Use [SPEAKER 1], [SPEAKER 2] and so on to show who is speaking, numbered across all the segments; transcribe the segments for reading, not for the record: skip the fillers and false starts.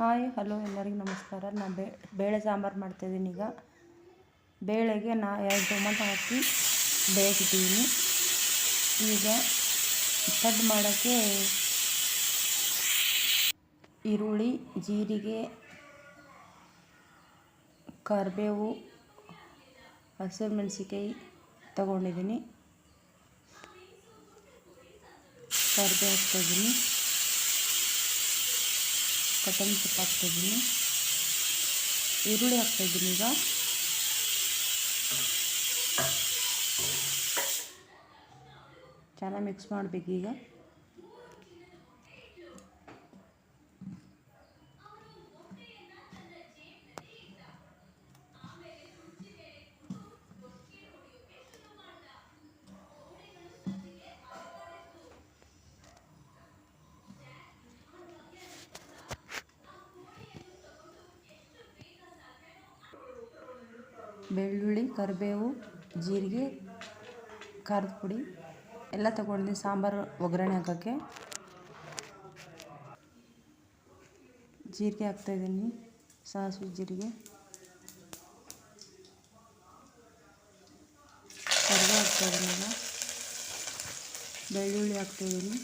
[SPEAKER 1] Hi hello ಎಲ್ಲರಿಗೂ ನಮಸ್ಕಾರ. ನಾನು ಬೇಳೆ ಸಾಂಬಾರು ಮಾಡ್ತಾಯಿದ್ದೀನಿ. ಈಗ ಬೇಳೆಗೆ 2 ಟೊಮೆಟೊ ಹಾಕಿ ಬೇಯಿಸಿದ್ದೀನಿ. ಈಗ ಪಡ್ಡು ಮಾಡೋಕ್ಕೆ ಈರುಳ್ಳಿ, ಜೀರಿಗೆ, ಕರಿಬೇವು, ಹಸಿಮೆಣಸಿಕಾಯಿ ತಗೊಂಡಿದ್ದೀನಿ. ಕರಿಬೇವು ಹಾಕ್ತಾಯಿದ್ದೀನಿ, ಕೊತ್ತಂಬರಿ ಸೊಪ್ಪು ಹಾಕ್ತಾಯಿದ್ದೀನಿ, ಈರುಳ್ಳಿ ಹಾಕ್ತಾಯಿದ್ದೀನಿ. ಈಗ ಚೆನ್ನಾಗಿ ಮಿಕ್ಸ್ ಮಾಡಬೇಕು. ಈಗ ಬೆಳ್ಳುಳ್ಳಿ, ಕರಿಬೇವು, ಜೀರಿಗೆ, ಖಾರದ ಪುಡಿ ಎಲ್ಲ ತಗೊಂಡಿದ್ದೀನಿ ಸಾಂಬಾರು ಒಗ್ಗರಣೆ ಹಾಕೋಕ್ಕೆ. ಜೀರಿಗೆ ಹಾಕ್ತಾಯಿದ್ದೀನಿ, ಸಾಸಿವೆ ಜೀರಿಗೆ, ಕರಿಬೇವು ಹಾಕ್ತಾಯಿದ್ದೀನಿ. ಈಗ ಬೆಳ್ಳುಳ್ಳಿ ಹಾಕ್ತಾಯಿದ್ದೀನಿ,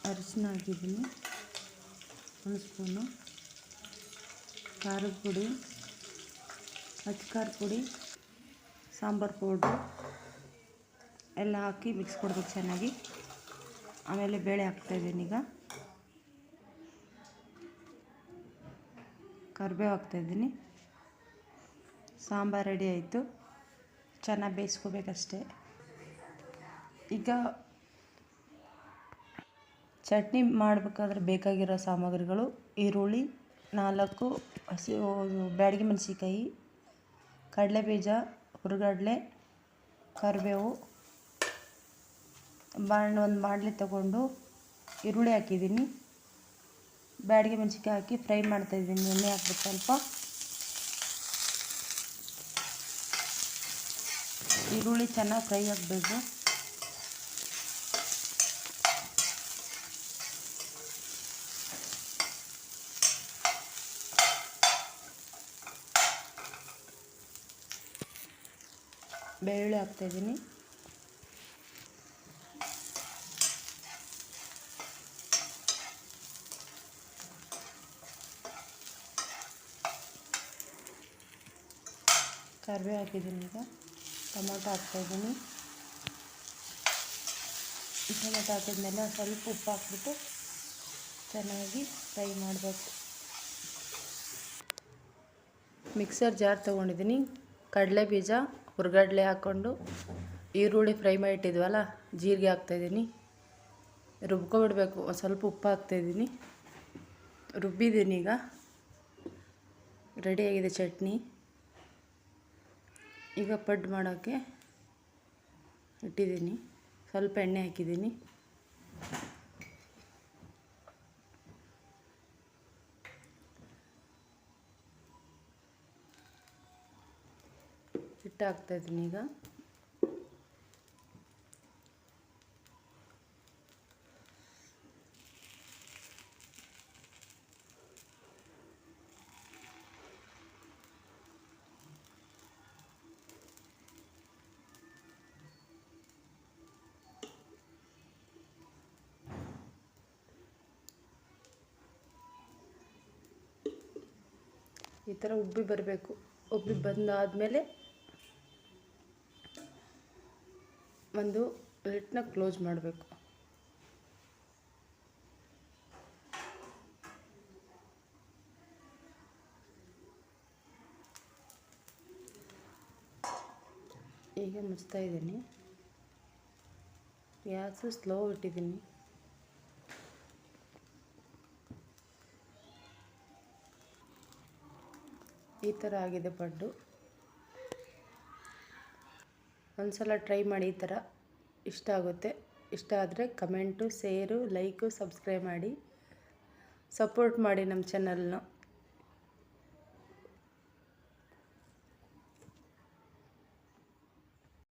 [SPEAKER 1] ಅರಿಶಿನ ಹಾಕಿದ್ದೀನಿ 1 ಸ್ಪೂನು, ಖಾರದ ಪುಡಿ, ಅಚ್ಕಾರದ ಪುಡಿ, ಸಾಂಬಾರು ಪೌಡ್ರು ಎಲ್ಲ ಹಾಕಿ ಮಿಕ್ಸ್ ಕೊಡ್ಬೇಕು ಚೆನ್ನಾಗಿ. ಆಮೇಲೆ ಬೇಳೆ ಹಾಕ್ತಾಯಿದ್ದೀನಿ. ಈಗ ಕರಿಬೇವು ಹಾಕ್ತಾಯಿದ್ದೀನಿ. ಸಾಂಬಾರು ರೆಡಿ ಆಯಿತು. ಚೆನ್ನಾಗಿ ಬೇಯಿಸ್ಕೋಬೇಕಷ್ಟೆ. ಈಗ ಚಟ್ನಿ ಮಾಡಬೇಕಾದ್ರೆ ಬೇಕಾಗಿರೋ ಸಾಮಗ್ರಿಗಳು: ಈರುಳ್ಳಿ 4 ಬ್ಯಾಡಗಿ ಮೆಣಸಿನ್ಕಾಯಿ, ಕಡಲೆಬೀಜ, ಹುರಿಗಡಲೆ, ಕರಿಬೇವು. ಒಂದು ಬಾಣಲೆ ತಗೊಂಡು ಈರುಳ್ಳಿ ಹಾಕಿದ್ದೀನಿ, ಬ್ಯಾಡಗಿ ಮೆಣಸಿನ್ಕಾಯಿ ಹಾಕಿ ಫ್ರೈ ಮಾಡ್ತಾಯಿದ್ದೀನಿ. ಎಣ್ಣೆ ಹಾಕ್ಬೇಕು ಸ್ವಲ್ಪ. ಈರುಳ್ಳಿ ಚೆನ್ನಾಗಿ ಫ್ರೈ ಆಗಬೇಕು. ಬೆಳ್ಳುಳ್ಳಿ ಹಾಕ್ತಾಯಿದ್ದೀನಿ, ಕರಿಬೇವು ಹಾಕಿದ್ದೀನಿ. ಈಗ ಟೊಮೊಟೊ ಹಾಕ್ತಾಯಿದ್ದೀನಿ. ಟೊಮೊಟೊ ಹಾಕಿದ್ಮೇಲೆ ಸ್ವಲ್ಪ ಉಪ್ಪು ಹಾಕ್ಬಿಟ್ಟು ಚೆನ್ನಾಗಿ ಫ್ರೈ ಮಾಡಬೇಕು. ಮಿಕ್ಸರ್ ಜಾರ್ ತೊಗೊಂಡಿದ್ದೀನಿ. ಕಡಲೆಬೀಜ, ಹುರಿಗಡಲೆ ಹಾಕ್ಕೊಂಡು ಈರುಳ್ಳಿ ಫ್ರೈ ಮಾಡಿಟ್ಟಿದ್ವಲ್ಲ, ಜೀರಿಗೆ ಹಾಕ್ತಾಯಿದ್ದೀನಿ. ರುಬ್ಕೊಬಿಡಬೇಕು. ಒಂದು ಸ್ವಲ್ಪ ಉಪ್ಪು ಹಾಕ್ತಾಯಿದ್ದೀನಿ. ರುಬ್ಬಿದ್ದೀನಿ. ಈಗ ರೆಡಿಯಾಗಿದೆ ಚಟ್ನಿ. ಈಗ ಪಡ್ಡು ಮಾಡೋಕ್ಕೆ ಇಟ್ಟಿದ್ದೀನಿ. ಸ್ವಲ್ಪ ಎಣ್ಣೆ ಹಾಕಿದ್ದೀನಿ. ಹಿಟ್ಟು ಹಾಕ್ತಾಯಿದ್ದೀನಿ. ಈಗ ಈ ಥರ ಉಬ್ಬಿ ಬರಬೇಕು. ಉಬ್ಬಿ ಬಂದಾದಮೇಲೆ ಒಂದು ಲಿಡ್ನ ಕ್ಲೋಸ್ ಮಾಡಬೇಕು. ಈಗ ಮುಚ್ತಾ ಇದ್ದೀನಿ. ಗ್ಯಾಸು ಸ್ಲೋ ಇಟ್ಟಿದ್ದೀನಿ. ಈ ಥರ ಆಗಿದೆ ಪಡ್ಡು. ಒಂದು ಸಲ ಟ್ರೈ ಮಾಡಿ. ಈ ಥರ ಇಷ್ಟ ಆಗುತ್ತೆ. ಇಷ್ಟ ಆದರೆ ಕಮೆಂಟು, ಶೇರು, ಲೈಕು, ಸಬ್ಸ್ಕ್ರೈಬ್ ಮಾಡಿ ಸಪೋರ್ಟ್ ಮಾಡಿ ನಮ್ಮ ಚಾನಲ್ನ.